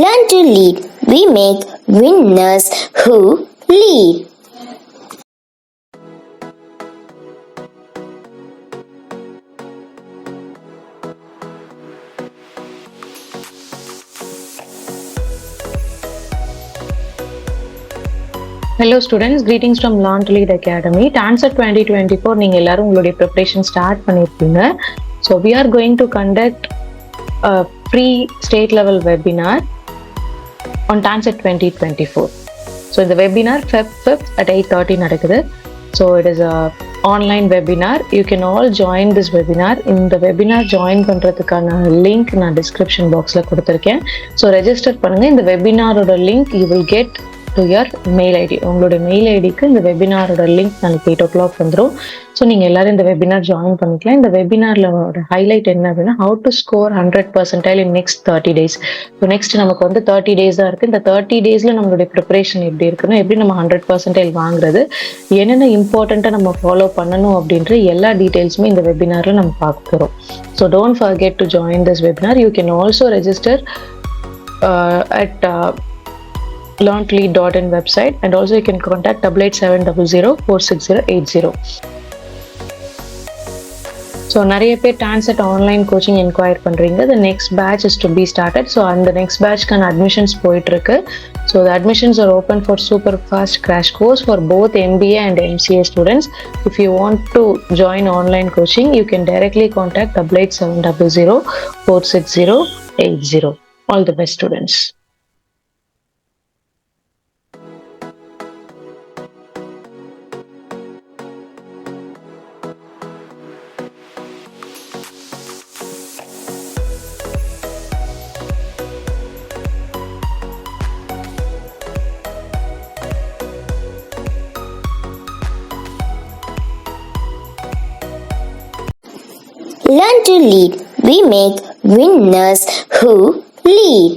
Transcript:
Learn to lead. We make winners who lead. Hello students, greetings from Learn to Lead Academy. TANCER 2024 நீங்க எல்லாரும் உங்களுடைய preparation start பண்ணிருப்பீங்க. So we are going to conduct a free state level webinar on TANCER 2024. So the webinar Feb 5th at 8:30 நடக்குது. So it is a online webinar. You can all join this webinar. இந்த webinar join பண்றதுக்கான link நான் description boxல கொடுத்திருக்கேன். So register பண்ணுங்க. இந்த webinaரோட link you will get to your mail ID. உங்களோட mail ஐடிக்கு இந்த வெபினாரோட லிங்க் நாளைக்கு 8 o'clock வந்துடும். ஸோ நீங்கள் எல்லாரும் இந்த வெபினார் ஜாயின் பண்ணிக்கலாம். இந்த வெபினாரில் ஹைலைட் என்ன அப்படின்னா how to score 100 percentile in next 30 days. So next நமக்கு வந்து 30 days தான் இருக்குது. இந்த 30 daysல நம்மளுடைய ப்ரிப்பரேஷன் எப்படி இருக்குன்னா, எப்படி நம்ம 100 percentile வாங்குறது, என்னென்ன இம்பார்ட்டண்ட்டாக நம்ம ஃபாலோ பண்ணணும் அப்படின்ற எல்லா டீட்டெயில்ஸுமே இந்த வெபினாரில் நம்ம பார்க்க போகிறோம். So don't forget to join this webinar. You can also register at learn2lead.in website, and also you can contact 8870046080. So நிறைய பேர் TANCET ஆன்லைன் கோச்சிங் என்கொயர் பண்றீங்க. The next batch is to be started. So அந்த next batchக்கான admissions போயிட்டு இருக்கு. So the admissions are open for SUPERFAST crash course for both MBA and MCA students. If you want to join online coaching, you can directly contact 8870046080. All the best, students. Learn to lead. We make winners who lead.